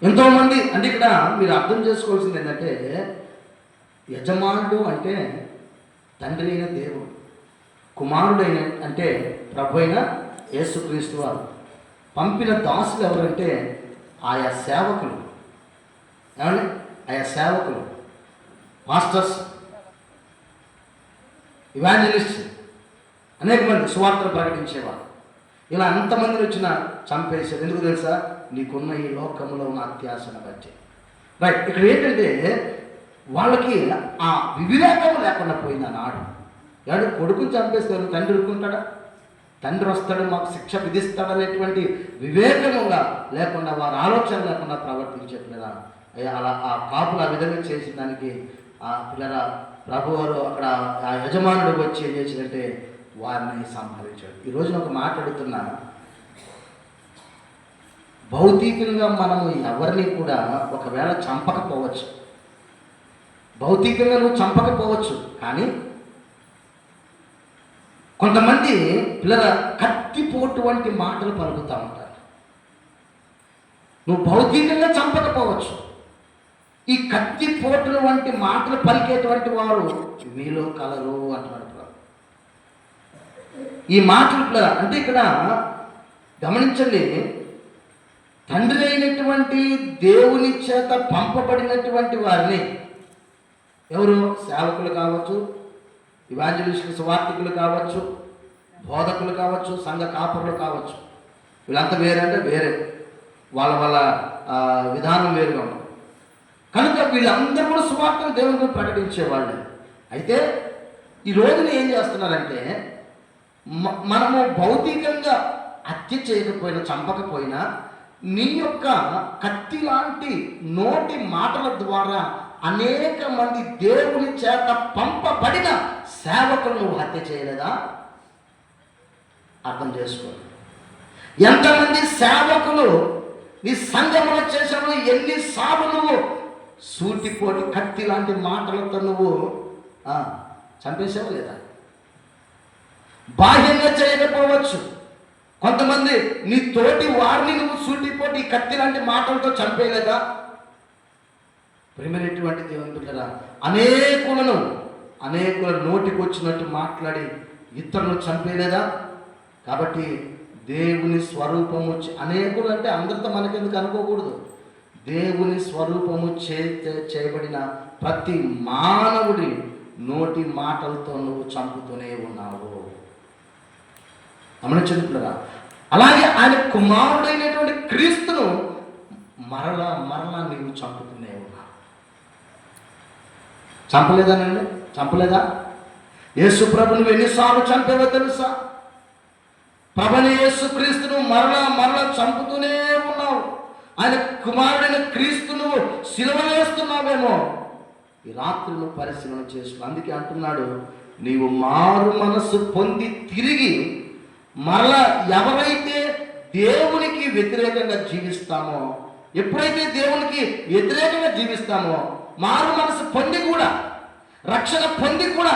ఎంతోమంది అంటే ఇక్కడ మీరు అర్థం చేసుకోవాల్సింది ఏంటంటే, యజమానుడు అంటే తండ్రి అయిన దేవుడు, కుమారుడైన అంటే ప్రభు అయిన యేసుక్రీస్తు వారు, పంపిన దాసులు ఎవరంటే ఆయా సేవకులు. ఏమండి? ఆయా సేవకులు, మాస్టర్స్, ఇవాంజలిస్ట్, అనేక మంది సువార్తలు ప్రకటించేవారు. ఇలా అంతమందిని వచ్చిన చంపేశారు. ఎందుకు తెలుసా? నీకున్న ఈ లోకంలో ఉన్న అత్యాశను బట్టి. రైట్. ఇక్కడ ఏంటంటే వాళ్ళకి ఆ వివేకం లేకుండా పోయింది నాడు. ఎవడు కొడుకుని చంపేస్తారు, తండ్రి ఊరుకుంటాడా? తండ్రి వస్తాడు మాకు శిక్ష విధిస్తాడనేటువంటి వివేకముగా లేకుండా, వారి ఆలోచన లేకుండా ప్రవర్తించేట్లేదా అలా ఆ కాపులు ఆ విధంగా చేసిన దానికి ఆ పిల్లల ప్రభువారు అక్కడ ఆ యజమానుడు వచ్చి ఏం చేసిందంటే వారిని సంహరించాడు. ఈరోజు ఒక మాట అడుగుతున్నా, భౌతికంగా మనము ఎవరిని కూడా ఒకవేళ చంపకపోవచ్చు, భౌతికంగా నువ్వు చంపకపోవచ్చు, కానీ కొంతమంది పిల్లల కత్తిపోటు వంటి మాటలు పలుకుతూ ఉంటారు. నువ్వు భౌతికంగా చంపకపోవచ్చు, ఈ కత్తిపోటుల వంటి మాటలు పలికేటువంటి వారు మీలో కలరు అంటున్నాడు. ఈ మాటలు అంటే ఇక్కడ గమనించండి, తండ్రి అయినటువంటి దేవుని చేత పంపబడినటువంటి వారిని, ఎవరు? సేవకులు కావచ్చు, ఇవాంజలిస్టులు, సువార్తికులు కావచ్చు, బోధకులు కావచ్చు, సంఘ కాపరులు కావచ్చు. వీళ్ళంతా వేరే అంటే వేరే, వాళ్ళ వాళ్ళ విధానం వేరుగా ఉంటుంది. కనుక వీళ్ళందరూ కూడా సువార్తను దేవుని ప్రకటించేవాళ్ళు. అయితే ఈ రోజున ఏం చేస్తున్నారంటే, మనము భౌతికంగా హత్య చేయకపోయినా, చంపకపోయినా, నీ యొక్క కత్తి లాంటి నోటి మాటల ద్వారా అనేక మంది దేవుని చేత పంపబడిన సేవకులు నువ్వు హత్య చేయలేదా? అర్థం చేసుకోండి. ఎంతమంది సేవకులు నీ సంఘములో చేసినప్పుడు ఎన్నిసార్లు నువ్వు సూటిపోటి కత్తి లాంటి మాటలతో నువ్వు చంపేసావు లేదా? బాహ్యంగా చేయకపోవచ్చు, కొంతమంది నీ తోటి వారిని నువ్వు సూటిపోటి కత్తి లాంటి మాటలతో చంపేయలేదా? ప్రేమైనటువంటి దేవుని బిడ్డలారా, అనేకుల నోటికి వచ్చినట్టు మాట్లాడి ఇతరులను చంపేయలేదా? కాబట్టి దేవుని స్వరూపము అనేకులు అంటే అందరితో మనకెందుకు అనుకోకూడదు. దేవుని స్వరూపము చేయబడిన ప్రతి మానవుడి నోటి మాటలతో నువ్వు చంపుతూనే ఉన్నావు. గమనించండి. అలాగే ఆయన కుమారుడైనటువంటి క్రీస్తును మరలా నీవు చంపుతూనే ఉన్నావు. చంపలేదానండి? చంపలేదా? యేసు ప్రభు నువ్వు ఎన్నిసార్లు చంపేవో తెలుసా? ప్రభుని యేసు క్రీస్తును మరలా చంపుతూనే ఉన్నావు. ఆయన కుమారుడైన క్రీస్తు నువ్వు సిలువ వేస్తున్నావేమో. ఈ రాత్రి నువ్వు పరిశీలన చేసుకున్నావు. అందుకే అంటున్నాడు, నీవు మారు మనస్సు పొంది తిరిగి మరలా ఎవరైతే దేవునికి వ్యతిరేకంగా జీవిస్తామో, ఎప్పుడైతే దేవునికి వ్యతిరేకంగా జీవిస్తామో, మారు మనసు పొంది కూడా, రక్షణ పొంది కూడా,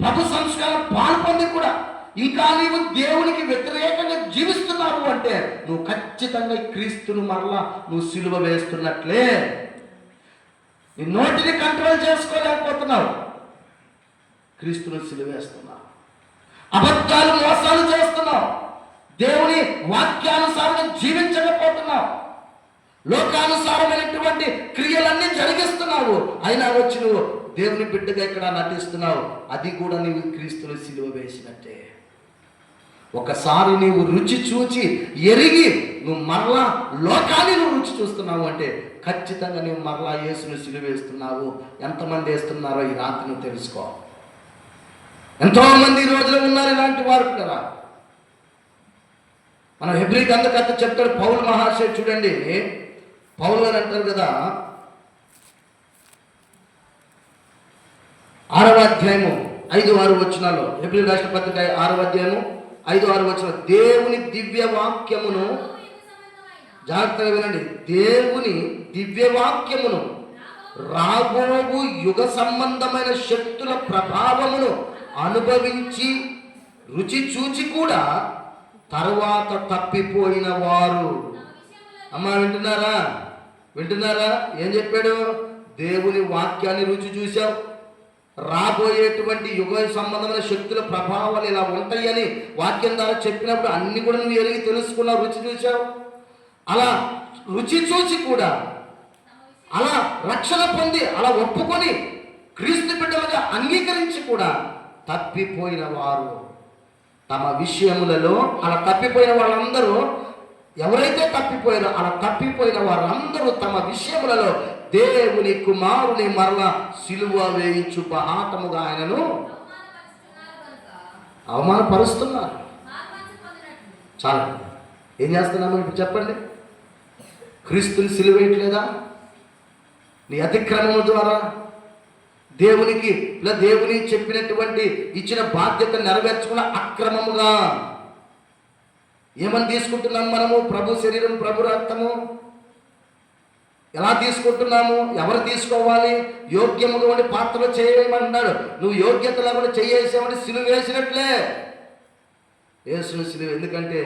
ప్రభు సంస్కారం పాలు పొంది కూడా ఇంకా నీవు దేవునికి వ్యతిరేకంగా జీవిస్తున్నావు అంటే నువ్వు ఖచ్చితంగా క్రీస్తును మరలా నువ్వు సిలువ వేస్తున్నట్లే. నీ నోటిని కంట్రోల్ చేసుకోలేకపోతున్నావు, క్రీస్తును సిలువ వేస్తున్నావు. అబద్ధాలు, మోసాలు చేస్తున్నావు, దేవుని వాక్యానుసారం జీవించకపోతున్నావు, లోకానుసారమైనటువంటి క్రియలన్నీ జరిగిస్తున్నావు. అయినా వచ్చి నువ్వు దేవుని బిడ్డగా ఇక్కడ నటిస్తున్నావు. అది కూడా నీవు క్రీస్తును సిలువ వేసినట్టే. ఒకసారి నీవు రుచి చూచి ఎరిగి నువ్వు మరలా లోకాన్ని నువ్వు రుచి చూస్తున్నావు అంటే ఖచ్చితంగా నువ్వు మరలా యేసును సిలువ వేస్తున్నావు. ఎంతమంది వేస్తున్నారో ఈ రాత్రి నువ్వు తెలుసుకో. ఎంతోమంది ఈ రోజులో ఉన్నారు ఇలాంటి వారు కదా. మనం హెబ్రీ గ్రంథకర్త చెప్తాడు, పౌలు మహాశయుడు చూడండి, పౌలు అని అంటారు కదా, 6వ అధ్యాయము 5-6 వచనాల్లో, హెబ్రీ రాష్ట్ర పత్రిక 6వ అధ్యాయము 5-6 వచనం, దేవుని దివ్య వాక్యమును, జాగ్రత్తగా వినండి, దేవుని దివ్య వాక్యమును రాబోవు యుగ సంబంధమైన శక్తుల ప్రభావమును అనుభవించి రుచి చూచి కూడా తరువాత తప్పిపోయిన వారు. అమ్మ వింటున్నారా? వింటున్నారా? ఏం చెప్పాడు? దేవుని వాక్యాన్ని రుచి చూశావు, రాబోయేటువంటి యుగ సంబంధమైన శక్తుల ప్రభావాలు ఇలా ఉంటాయని వాక్యం ద్వారా చెప్పినప్పుడు అన్ని కూడా నువ్వు ఎరిగి తెలుసుకున్నావు, రుచి చూశావు. అలా రుచి చూసి కూడా అలా రక్షణ పొంది అలా ఒప్పుకొని క్రీస్తు బిడ్డలుగా అంగీకరించి కూడా తప్పిపోయిన వారు తమ విషయములలో, అలా తప్పిపోయిన వాళ్ళందరూ ఎవరైతే తప్పిపోయారో అలా తప్పిపోయిన వారందరూ తమ విషయములలో దేవుని కుమారుని మరలా సిలువ వేయించు బహాటముగా ఆయనను అవమానపరుస్తున్నారు. చాలా ఏం చేస్తున్నాము ఇప్పుడు చెప్పండి? క్రీస్తుని సిలువ వేయట్లేదా? నీ అతిక్రమం ద్వారా దేవునికి దేవుని చెప్పినటువంటి ఇచ్చిన బాధ్యత నెరవేర్చుకున్న అక్రమముగా ఏమని తీసుకుంటున్నాము మనము? ప్రభు శరీరం, ప్రభు రక్తము ఎలా తీసుకుంటున్నాము? ఎవరు తీసుకోవాలి? యోగ్యముగా ఉండి పాత్రలో చేయమన్నాడు. నువ్వు యోగ్యత లేకుండా చేయేసామని సిలువ వేసినట్లే. యేసుని సిలువ, ఎందుకంటే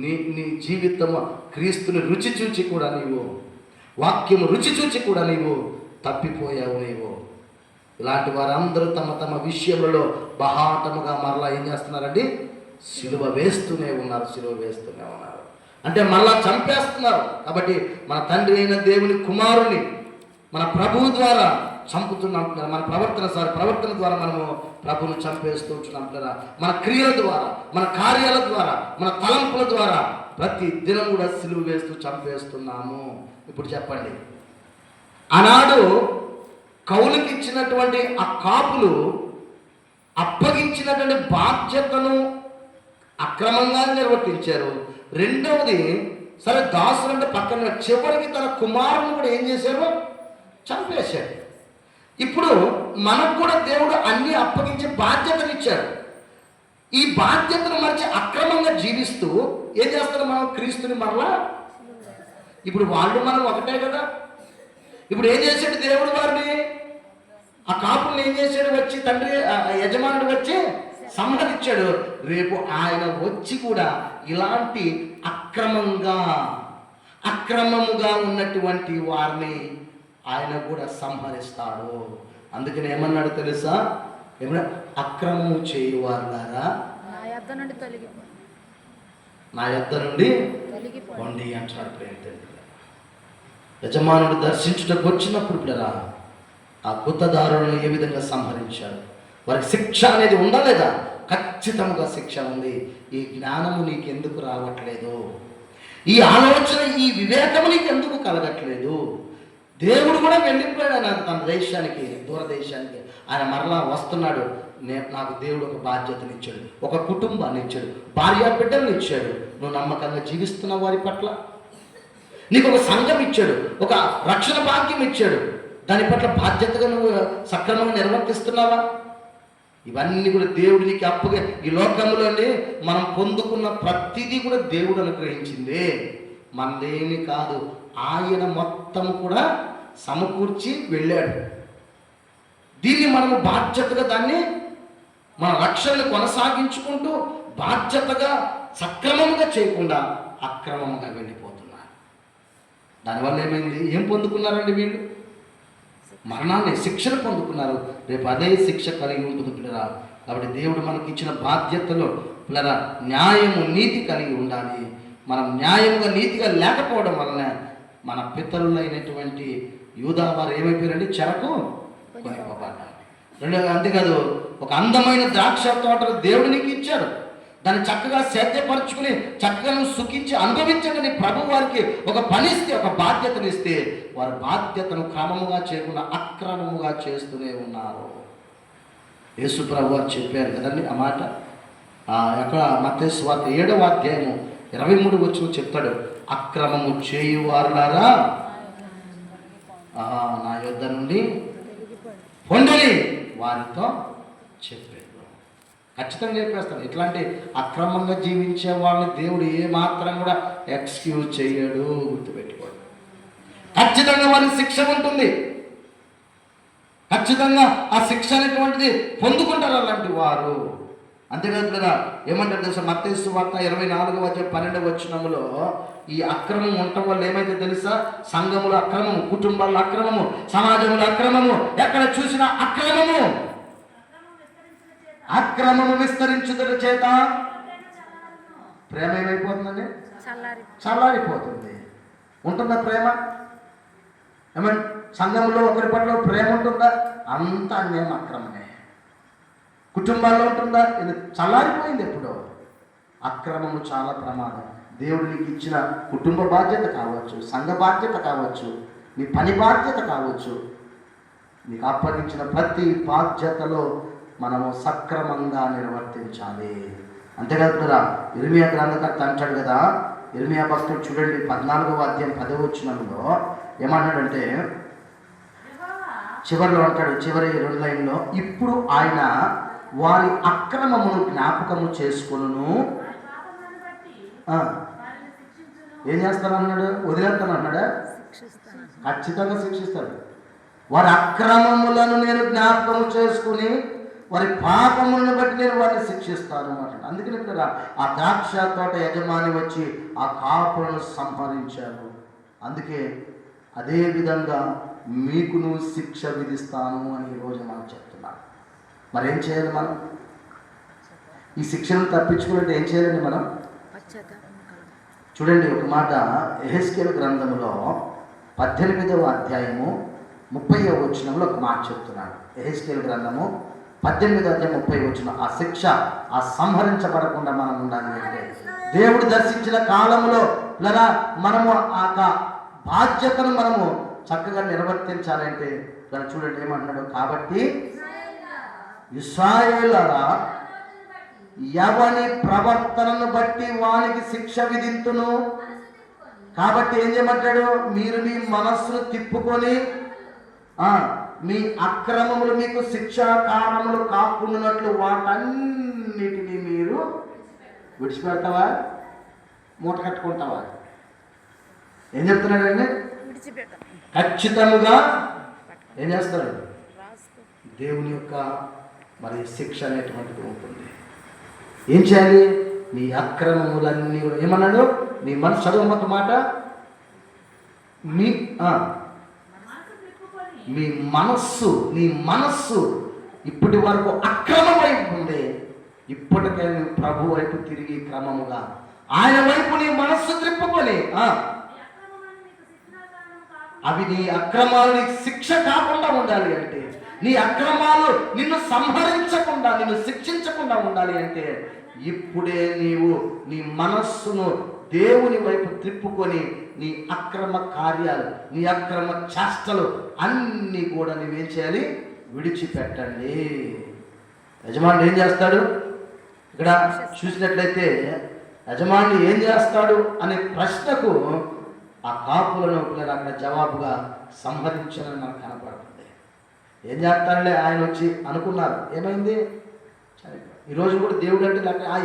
నీ జీవితము క్రీస్తుని రుచి చూచి కూడా నీవు, వాక్యము రుచి చూచి కూడా నీవు తప్పిపోయావు. నీవు ఇలాంటి వారందరూ తమ తమ విషయంలో బహాటముగా మరలా ఏం చేస్తున్నారండి? సిలువ వేస్తూనే ఉన్నారు, సిలువ వేస్తూనే ఉన్నారు. అంటే మళ్ళా చంపేస్తున్నారు. కాబట్టి మన తండ్రి అయిన దేవుని కుమారుని మన ప్రభువు ద్వారా చంపుతున్నాం. మన ప్రవర్తన ద్వారా మనము ప్రభువును చంపేస్తూ ఉంటున్నాం కదా. మన క్రియల ద్వారా, మన కార్యాల ద్వారా, మన తలంపుల ద్వారా ప్రతి దినం కూడా సిలువ వేస్తూ చంపేస్తున్నాము. ఇప్పుడు చెప్పండి, ఆనాడు కౌలుకి ఇచ్చినటువంటి ఆ కాపులు అప్పగించినటువంటి బాధ్యతను అక్రమంగా నిర్వర్తించారు. రెండవది, సరే దాసులు అంటే పక్కన, చివరికి తన కుమారుని కూడా ఏం చేశారు? చంపేశాడు. ఇప్పుడు మనకు కూడా దేవుడు అన్ని అప్పగించే బాధ్యతలు ఇచ్చాడు. ఈ బాధ్యతను మరిచి అక్రమంగా జీవిస్తూ ఏం చేస్తారు మనం? క్రీస్తుని మరలా. ఇప్పుడు వాళ్ళు మనం ఒకటే కదా. ఇప్పుడు ఏం చేశాడు దేవుడు వారిని? ఆ కాపుల్ని ఏం చేశాడు? వచ్చి తండ్రి యజమానుడు వచ్చి సంహరించాడు. రేపు ఆయన వచ్చి కూడా ఇలాంటి అక్రమముగా ఉన్నటువంటి వారిని ఆయన కూడా సంహరిస్తాడు. అందుకని ఏమన్నాడు తెలుసా? ఏమన్నా? అక్రమము చేయువారులారా నా యొద్ద నుండి పొండి అంటాడు. యజమానుడు దర్శించుటకు వచ్చినప్పుడు పిల్లరా ఆ గుత్తదారులను ఏ విధంగా సంహరించాడు? వారికి శిక్ష అనేది ఉందా లేదా? ఖచ్చితంగా శిక్ష ఉంది. ఈ జ్ఞానము నీకు ఎందుకు రావట్లేదు? ఈ ఆలోచన, ఈ వివేకము నీకు ఎందుకు కలగట్లేదు? దేవుడు కూడా వెళ్ళిపోయాడు తన దేశానికి, దూరదేశానికి. ఆయన మరలా వస్తున్నాడు. నాకు దేవుడు ఒక బాధ్యతను ఇచ్చాడు, ఒక కుటుంబాన్ని ఇచ్చాడు, భార్య బిడ్డలను ఇచ్చాడు. నువ్వు నమ్మకంగా జీవిస్తున్న వారి పట్ల నీకు ఒక సంఘం ఇచ్చాడు, ఒక రక్షణ భాగ్యం ఇచ్చాడు. దాని పట్ల బాధ్యతగా నువ్వు సక్రమంగా నిర్వర్తిస్తున్నావా? ఇవన్నీ కూడా దేవుడు నీకు అప్పుగా. ఈ లోకంలోనే మనం పొందుకున్న ప్రతిదీ కూడా దేవుడు అనుగ్రహించిందే, మనదేమి కాదు. ఆయన మొత్తం కూడా సమకూర్చి వెళ్ళాడు. దీన్ని మనము బాధ్యతగా దాన్ని మన రక్షణను కొనసాగించుకుంటూ బాధ్యతగా సక్రమంగా చేయకుండా అక్రమంగా వెళ్ళిపోతున్నారు. దానివల్ల ఏమైంది? ఏం పొందుకున్నారండి వీళ్ళు? మరణాన్ని, శిక్షను పొందుకున్నారు. రేపు అదే శిక్ష కలిగి ఉంటుంది పిల్లరా. కాబట్టి దేవుడు మనకి ఇచ్చిన బాధ్యతలో పిల్లరా న్యాయము, నీతి కలిగి ఉండాలి. మనం న్యాయముగా, నీతిగా లేకపోవడం వలన మన పితరులైనటువంటి యూదా వారు ఏమైపోయారండి? చెరకు కొనిపోబడ్డారు. రెండోది అంతేకాదు, ఒక అందమైన ద్రాక్ష తోటలు దేవుడు నీకు ఇచ్చాడు. దాన్ని చక్కగా సేద్యపరచుకుని చక్కగా నువ్వు సుఖించి అనుభవించండి. నీ ప్రభు వారికి ఒక పని ఇస్తే, ఒక బాధ్యతను ఇస్తే, వారి బాధ్యతను క్రమముగా చేయకుండా అక్రమముగా చేస్తూనే ఉన్నారు. యేసు ప్రభు వారు చెప్పారు కదండి ఆ మాట. ఎక్కడ? మత్తయి సువార్త 7వ అధ్యాయము 23 వచ్చి చెప్తాడు, అక్రమము చేయువారులారా నా యొద్ద నుండి పొండలి వారితో చెప్పాడు. ఖచ్చితంగా చెప్పేస్తాను. ఇట్లాంటి అక్రమంగా జీవించే వాళ్ళని దేవుడు ఏమాత్రం కూడా ఎక్స్క్యూజ్ చేయడు. గుర్తుపెట్టుకోండి. ఖచ్చితంగా వారికి శిక్ష ఉంటుంది. ఖచ్చితంగా ఆ శిక్ష అనేటువంటిది పొందుకుంటారు అలాంటి వారు. అంతేకాదు ఏమంటారు తెలుసా, మత్తయి సువార్త 24:12 ఈ అక్రమం ఉండటం వల్ల ఏమైతే తెలుసా, సంఘముల అక్రమము, కుటుంబాల అక్రమము, సమాజముల అక్రమము, ఎక్కడ చూసినా అక్రమము, అక్రమము విస్తరించుట చేత ప్రేమ ఏమైపోతుందండి, చల్లారిపోతుంది. ఉంటుందా ప్రేమ? ఏమంటే సంఘంలో ఒకరి పట్ల ప్రేమ ఉంటుందా? అంతా అన్యాయం, అక్రమమే. కుటుంబాల్లో ఉంటుందా? ఇది చల్లారిపోయింది ఎప్పుడో. అక్రమము చాలా ప్రమాదం. దేవుడు నీకు ఇచ్చిన కుటుంబ బాధ్యత కావచ్చు, సంఘ బాధ్యత కావచ్చు, నీ పని బాధ్యత కావచ్చు, నీకు అప్పగించిన ప్రతి బాధ్యతలో మనము సక్రమంగా నిర్వర్తించాలి. అంతేకాదు కదా, ఇర్మియా గ్రంథకర్త అంటాడు కదా, ఇర్మియా భక్తుడు చూడండి 14:10 ఏమన్నాడంటే, చివరిలో అంటాడు, చివరి 2 లైన్లో, ఇప్పుడు ఆయన వారి అక్రమమును జ్ఞాపకము చేసుకొనును. ఏం చేస్తానన్నాడు? వదిలేస్తానన్నాడా? ఖచ్చితంగా శిక్షిస్తాడు. వారి అక్రమములను నేను జ్ఞాపకము చేసుకుని వారి పాపములను బట్టి నేను వారిని శిక్షిస్తాను అన్నాడు. అందుకని ఇక్కడ ఆ ద్రాక్ష తోట యజమాని వచ్చి ఆ కాపులను సంహరించారు. అందుకే అదే విధంగా మీకును శిక్ష విధిస్తాను అని ఈరోజు మనం చెప్తున్నాం. మరేం చేయాలి మనం? ఈ శిక్షను తప్పించుకుంటే ఏం చేయాలండి మనం? చూడండి ఒక మాట, యెహెజ్కేలు గ్రంథంలో 18వ అధ్యాయము 30వ వచనంలో ఒక మాట చెప్తున్నాడు. యెహెజ్కేలు గ్రంథము 18వ అధ్యాయం 30వ వచనం, ఆ శిక్ష, ఆ సంహరించబడకుండా మనం ఉండాలి అంటే, దేవుడు దర్శించిన కాలంలో మనము ఆ బాధ్యతను మనము చక్కగా నిర్వర్తించాలంటే చూడండి ఏమంటున్నాడు, కాబట్టి ఇశ్రాయేలురా ఎవని ప్రవర్తనను బట్టి వానికి శిక్ష విధింతును. కాబట్టి ఏం చేయమంటాడు, మీరు మీ మనస్సును తిప్పుకొని మీ అక్రమములు మీకు శిక్షా కారణములు కాకుండానట్లు వాటన్నిటినీ మీరు విడిచిపెడతావా, మూట కట్టుకుంటావా? ఏం చెప్తున్నాడండి? ఖచ్చితంగా ఏం చేస్తాడు? దేవుని యొక్క మరి శిక్ష అనేటువంటిది ఉంటుంది. ఏం చేయాలి? నీ అక్రమములన్నీ ఏమన్నాడు? నీ మనసు, చదువు మాట, నీ మనస్సు ఇప్పటి వరకు అక్రమం వైపు ఉంది, ఇప్పటికే నువ్వు ప్రభు వైపు తిరిగి క్రమముగా ఆయన వైపు నీ మనస్సు త్రిప్పుకొని అవి నీ అక్రమాలు నీకు శిక్ష కాకుండా ఉండాలి అంటే, నీ అక్రమాలు నిన్ను సంహరించకుండా, నిన్ను శిక్షించకుండా ఉండాలి అంటే, ఇప్పుడే నీవు నీ మనస్సును దేవుని వైపు త్రిప్పుకొని నీ అక్రమ కార్యాలు, నీ అక్రమ చేష్టలు అన్నీ కూడా నువ్వేం చేయాలి? విడిచిపెట్టండి. యజమాని ఏం చేస్తాడు? ఇక్కడ చూసినట్లయితే యజమాని ఏం చేస్తాడు అనే ప్రశ్నకు ఆ కాపులను అక్కడ జవాబుగా సంహరించాలని మనకు కనపడుతుంది. ఏం చేస్తాడులే ఆయన వచ్చి అనుకున్నారు, ఏమైంది? ఈరోజు కూడా దేవుడు అంటే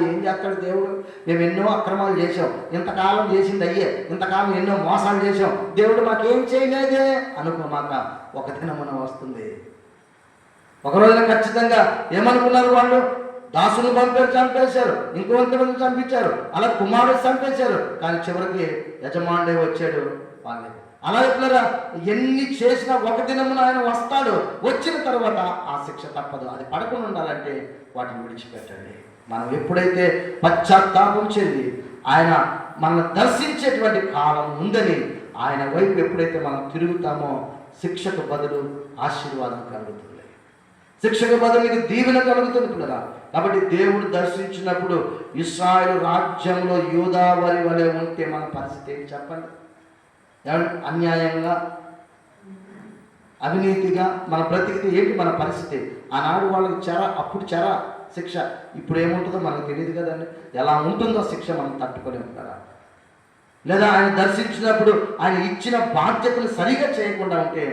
ఏం చేస్తాడు దేవుడు? మేము ఎన్నో అక్రమాలు చేసాం, ఇంతకాలం చేసింది అయ్యే, ఇంతకాలం ఎన్నో మోసాలు చేసాం, దేవుడు మాకేం చేయలేదే అనుకోమాక ఒక దినమున వస్తుంది. ఒక రోజున ఖచ్చితంగా ఏమనుకున్నారు వాళ్ళు? దాసును పంపారు, చంపేశారు, ఇంకొంతమంది చంపించారు, అలా కుమారుడు చంపేశారు. కానీ చివరికి యజమానుడే వచ్చాడు వాళ్ళని. అలా ఎట్లరా ఎన్ని చేసినా ఒక దినమున ఆయన వస్తాడు. వచ్చిన తర్వాత ఆ శిక్ష తప్పదు. అది పడకుండా ఉండాలంటే వాటిని విడిచిపెట్టండి. మనం ఎప్పుడైతే పశ్చాత్తాపం చెంది ఆయన మనల్ని దర్శించేటువంటి కాలం ఉందని ఆయన వైపు ఎప్పుడైతే మనం తిరుగుతామో శిక్షకు బదులు ఆశీర్వాదం కలుగుతుంది, శిక్షకు బదులు నీకు దీవెన కలుగుతుంది పిల్లరా. కాబట్టి దేవుడు దర్శించినప్పుడు ఇశ్రాయేలు రాజ్యంలో యూదా వలె ఉంటే మన పరిస్థితి ఏంటి చెప్పండి? అన్యాయంగా, అవినీతిగా మన బ్రతికితే ఏంటి మన పరిస్థితి? ఆనాడు వాళ్ళకి అప్పుడు శిక్ష, ఇప్పుడు ఏముంటుందో మనకు తెలియదు కదండి. ఎలా ఉంటుందో శిక్ష మనం తట్టుకొని ఉంటారా? లేదా ఆయన దర్శించినప్పుడు ఆయన ఇచ్చిన బాధ్యతలు సరిగా చేయకుండా ఉంటే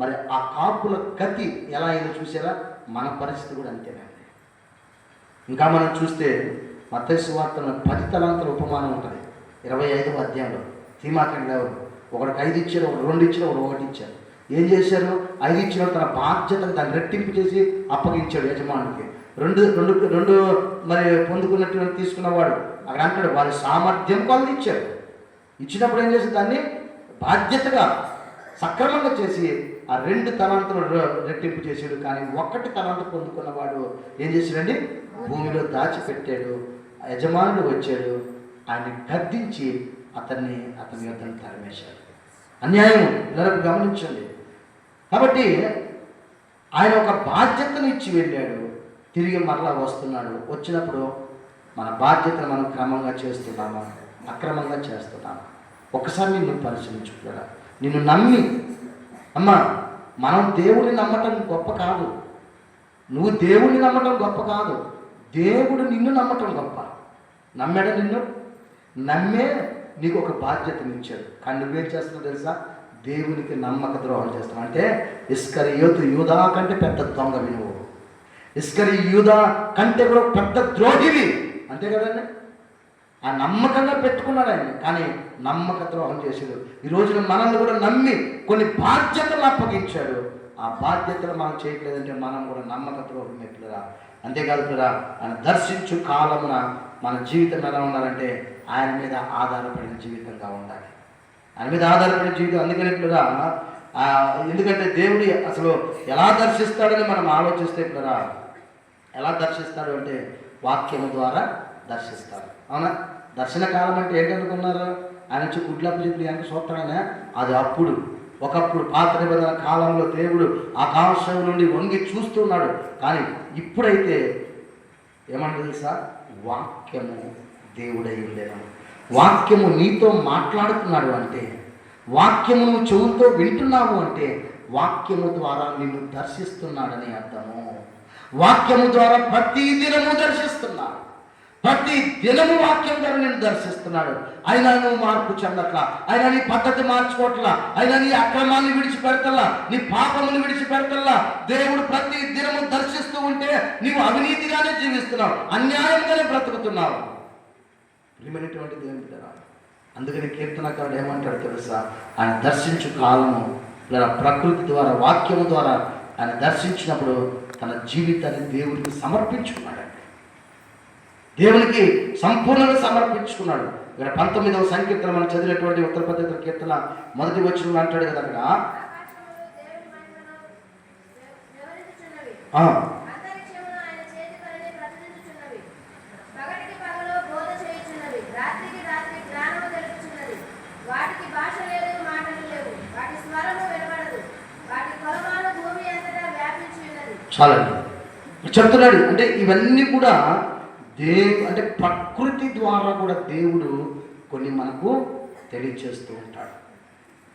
మరి ఆ కాపుల గతి ఎలా అయిందో చూసారా? మన పరిస్థితి కూడా అంతేనండి. ఇంకా మనం చూస్తే మత్తయి సువార్తలో 10 తలాంతుల ఉపమానం ఉంటుంది 25వ అధ్యాయంలో. తీమాకండి ఎవరు? ఒకడికి 5 ఇచ్చారు, ఒకడు 2 ఇచ్చారు, ఒకడు 1 ఇచ్చారు. ఏం చేశారు? 5 ఇచ్చిన తన బాధ్యతను దాన్ని రెట్టింపు చేసి అప్పగించాడు యజమానికి. రెండు రెండు రెండు మరి పొందుకున్నటువంటి తీసుకున్నవాడు అక్కడ అంటాడు వారి సామర్థ్యం కొలది ఇచ్చాడు. ఇచ్చినప్పుడు ఏం చేసి దాన్ని బాధ్యతగా సక్రమంగా చేసి ఆ 2 తలాంతులు రెట్టింపు చేశాడు. కానీ 1 తలాంతు పొందుకున్నవాడు ఏం చేశాడండి? భూమిలో దాచిపెట్టాడు. యజమానుడు వచ్చాడు, ఆయన్ని గద్దించి అతని యొద్దకు తరిమేశాడు. అన్యాయం పిల్లలకు గమనించండి. కాబట్టి ఆయన ఒక బాధ్యతను ఇచ్చి వెళ్ళాడు, తిరిగి మరలా వస్తున్నాడు. వచ్చినప్పుడు మన బాధ్యతను మనం క్రమంగా చేస్తున్నామా, అక్రమంగా చేస్తున్నామా? ఒకసారి నిన్ను పరిశీలించుకున్నాడా? నిన్ను నమ్మి అమ్మా, మనం దేవుడిని నమ్మటం గొప్ప కాదు, నువ్వు దేవుడిని నమ్మటం గొప్ప కాదు, దేవుడు నిన్ను నమ్మటం గొప్ప. నమ్మాడ నిన్ను? నమ్మే నీకు ఒక బాధ్యతను ఇచ్చాడు. కానీ నువ్వేం చేస్తున్నావు తెలుసా? దేవునికి నమ్మక ద్రోహం చేస్తున్నావు. అంటే ఇస్కరియోతు యూదా కంటే పెద్ద దొంగవి నువ్వు, ఇస్కరియోతు కంటే కూడా పెద్ద ద్రోహివి, అంతే కదండి. ఆ నమ్మకంగా పెట్టుకున్నాడు ఆయన, కానీ నమ్మక ద్రోహం చేశాడు. ఈ రోజున మనల్ని కూడా నమ్మి కొన్ని బాధ్యతలు అప్పగించాడు. ఆ బాధ్యతలు మనం చేయట్లేదంటే మనం కూడా నమ్మక ద్రోహం ఎట్లురా. అంతేకాదు కూడా ఆయన దర్శించు కాలమున మన జీవితం ఎలా ఉండాలంటే ఆయన మీద ఆధారపడిన జీవితంగా ఉండాలి. ఆయన మీద ఆధారపడిన జీవితం. అందుకని ఇట్లురా, ఎందుకంటే దేవుడు అసలు ఎలా దర్శిస్తాడని మనం ఆలోచిస్తే ఇట్లురా, ఎలా దర్శిస్తాడు అంటే వాక్యము ద్వారా దర్శిస్తాడు. అవునా? దర్శన కాలం అంటే ఏంటనుకున్నారు? ఆయన వచ్చి గుడ్లప్పు చెప్పి ఎంత చూస్తాడనే అది అప్పుడు, ఒకప్పుడు పాత నిబంధన కాలంలో దేవుడు ఆకాశం నుండి వంగి చూస్తున్నాడు. కానీ ఇప్పుడైతే ఏమంటే తెలుసా? వాక్యము దేవుడై ఉండేను. వాక్యము నీతో మాట్లాడుతున్నాడు అంటే, వాక్యము నువ్వు చెవులతో వింటున్నావు అంటే వాక్యము ద్వారా నిన్ను దర్శిస్తున్నాడని అర్థము. వాక్యము ద్వారా ప్రతి దినము దర్శిస్తున్నాడు, ప్రతి దినము వాక్యం ద్వారా నిన్ను దర్శిస్తున్నాడు. అయినా నువ్వు మార్పు చెందట్లా, అయినా నీ పద్ధతి మార్చుకోవట్లా, అయినా నీ అక్రమాన్ని విడిచిపెడతల్లా, నీ పాపమును విడిచిపెడతల్లా. దేవుడు ప్రతి దినము దర్శిస్తూ ఉంటే నీవు అవినీతిగానే జీవిస్తున్నావు, అన్యాయంగానే బ్రతుకుతున్నావు. ప్రియమైనటువంటి దేవుని బిడ్డలారా, అందుకని కీర్తనకారుడు ఏమంటాడు తెలుసా? ఆయన దర్శించు కాలము ప్రకృతి ద్వారా, వాక్యము ద్వారా ఆయన దర్శించినప్పుడు తన జీవితాన్ని దేవుడికి సమర్పించుకున్నాడు. దేవునికి సంపూర్ణంగా సమర్పించుకున్నాడు. ఇక్కడ 19వ సంకీర్తన మనం చదివినటువంటి ఉత్తర పద్ధతి కీర్తన 1వ వచనంలో అంటాడు కదా, అక్కడ చాలండి చెప్తున్నాడు. అంటే ఇవన్నీ కూడా అంటే ప్రకృతి ద్వారా కూడా దేవుడు కొన్ని మనకు తెలియచేస్తూ ఉంటాడు.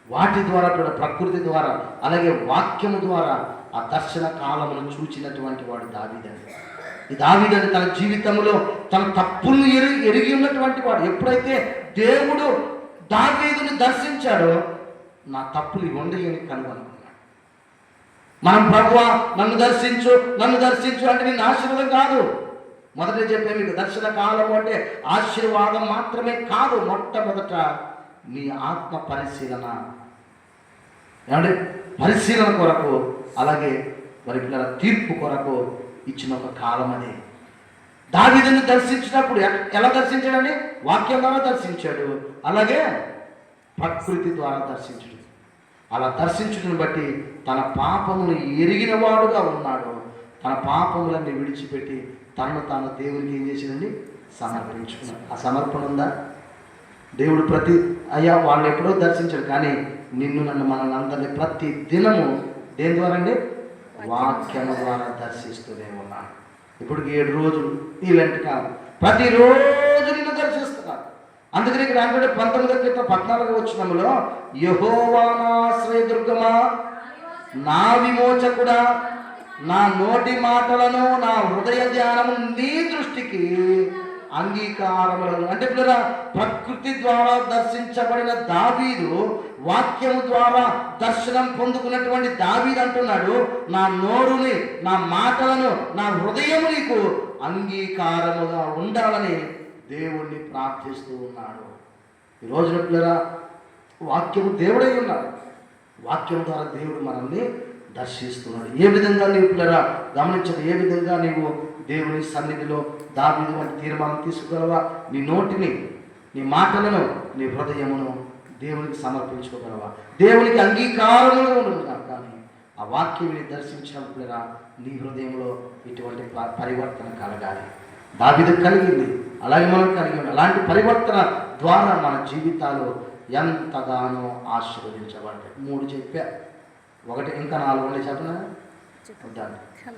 వాటి ద్వారా కూడా, ప్రకృతి ద్వారా, అలాగే వాక్యము ద్వారా ఆ దర్శన కాలమును చూచినటువంటి వాడు దావీదండి. ఈ దావీదండి తన జీవితంలో తన తప్పులను ఎరిగి ఉన్నటువంటి వాడు. ఎప్పుడైతే దేవుడు దావీదుని దర్శించాడో నా తప్పులు ఇవి ఉండయని కనుగొనుకున్నాడు. మనం ప్రభువా నన్ను దర్శించు అంటే నేను ఆశీర్వాదం కాదు. మొదట చెప్పే మీకు దర్శన కాలం అంటే ఆశీర్వాదం మాత్రమే కాదు. మొట్టమొదట నీ ఆత్మ పరిశీలన, ఏమంటే పరిశీలన కొరకు, అలాగే మరి పిల్లల తీర్పు కొరకు ఇచ్చిన ఒక కాలం అది. దావీదుని దర్శించినప్పుడు ఎలా దర్శించాడండి? వాక్యం ద్వారా దర్శించాడు, అలాగే ప్రకృతి ద్వారా దర్శించాడు. అలా దర్శించడం బట్టి తన పాపమును ఎరిగిన వాడుగా ఉన్నాడు. తన పాపములన్నీ విడిచిపెట్టి తనను తాను దేవునికి ఏం చేసిందండి? సమర్పించుకున్నాడు. ఆ సమర్పణ ఉందా? దేవుడు అయ్యా వాళ్ళు ఎప్పుడో దర్శించాడు, కానీ నిన్ను నన్ను మనల్ని అందరినీ ప్రతి దినము దేని ద్వారా అండి? వాక్యము ద్వారా దర్శిస్తూనే ఉన్నాడు. ఇప్పుడు 7 రోజులు ఈ లెంట్ కాదు, ప్రతిరోజు నిన్ను దర్శిస్తున్నాడు. అందుకని ఇక్కడ 19వ వచనంలో యెహోవా నా ఆశ్రయదుర్గమా, నా విమోచకుడా, నా నోటి మాటలను నా హృదయ ధ్యానము నీ దృష్టికి అంగీకారములను. అంటే పిల్లరా, ప్రకృతి ద్వారా దర్శించబడిన దావీదు వాక్యము ద్వారా దర్శనం పొందుకున్నటువంటి దావీదు అంటున్నాడు, నా నోరుని, నా మాటలను, నా హృదయము నీకు అంగీకారముగా ఉండాలని దేవుణ్ణి ప్రార్థిస్తూ ఉన్నాడు. ఈ రోజున పిల్లరా, వాక్యము దేవుడై ఉన్నాడు. వాక్యం ద్వారా దేవుడు మనల్ని దర్శిస్తున్నాడు. ఏ విధంగా నీవు పిల్లరా గమనించదు, ఏ విధంగా నీవు దేవుని సన్నిధిలో దావీదు వంటి తీర్మానం తీసుకోగలవా? నీ నోటిని, నీ మాటలను, నీ హృదయమును దేవునికి సమర్పించుకోగలవా? దేవునికి అంగీకారముగా ఉండదు. కానీ ఆ వాక్యాన్ని దర్శించినప్పుడురా నీ హృదయంలో ఇటువంటి పరివర్తన కలగాలి. దావీదు కలిగింది, అలాగే మనం కలిగి ఉంది. అలాంటి పరివర్తన ద్వారా మన జీవితాలు ఎంతగానో ఆశీర్వదించబడతాయి. 3 చెప్పా, ఒకటి ఇంకా 4 ఉండే చెప్పనా?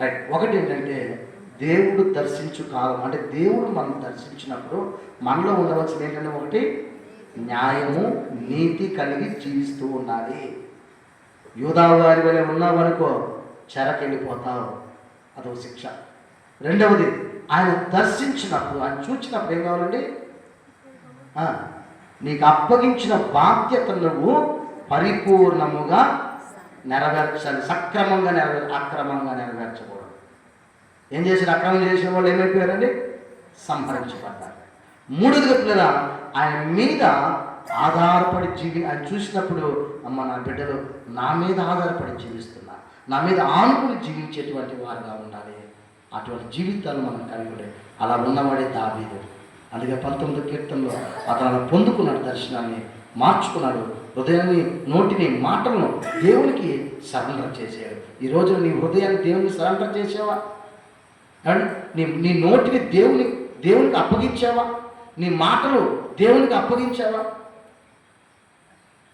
రైట్. ఒకటి ఏంటంటే దేవుడు దర్శించు కాలం, అంటే దేవుడు మనం దర్శించినప్పుడు మనలో ఉండవలసింది ఏంటంటే, ఒకటి న్యాయము నీతి కలిగి జీవిస్తూ ఉండాలి. యూదా వారి వలె ఉన్నావు అనుకో, చెరకెళ్ళిపోతావు, అదొక శిక్ష. రెండవది, ఆయన దర్శించినప్పుడు, ఆయన చూచినప్పుడు ఏం కావాలండి? నీకు అప్పగించిన బాధ్యతను నువ్వు పరిపూర్ణముగా నెరవేర్చాలి. సక్రమంగా అక్రమంగా నెరవేర్చకూడదు. ఏం చేశారు? అక్రమం చేసిన వాళ్ళు ఏమైపోయారండి? సంహరించబడ్డారు. 3వ పిల్లల ఆయన మీద ఆధారపడి ఆయన చూసినప్పుడు, అమ్మ నా బిడ్డలు నా మీద ఆధారపడి జీవిస్తున్నారు, నా మీద ఆనుకుని జీవించేటువంటి వారుగా ఉండాలి. అటువంటి జీవితాలు మనం కలిగి ఉండే అలా ఉన్నవాడే దావీదు. అందుకే 19వ కీర్తనలో అతను పొందుకున్నాడు, దర్శనాన్ని మార్చుకున్నాడు, హృదయాన్ని, నోటిని, మాటలను దేవునికి సరెండర్ చేసాడు. ఈ రోజున నీ హృదయాన్ని దేవునికి సరెండర్ చేసావా? అండ్ నీ నోటిని దేవునికి అప్పగించావా? నీ మాటలు దేవునికి అప్పగించావా?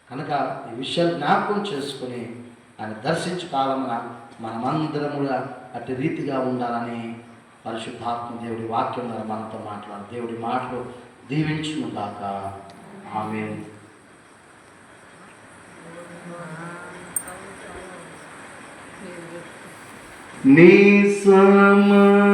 కనుక ఈ విషయాలు జ్ఞాపకం చేసుకుని ఆయన దర్శించు కాలమున మనమందరముగా అట్టి రీతిగా ఉండాలని పరిశుద్ధాత్మ దేవుడి వాక్యం ద్వారా మనతో మాట్లాడు. దేవుడి మాటలు దీవించును గాక. ఆమేన్. నీ సమాధానం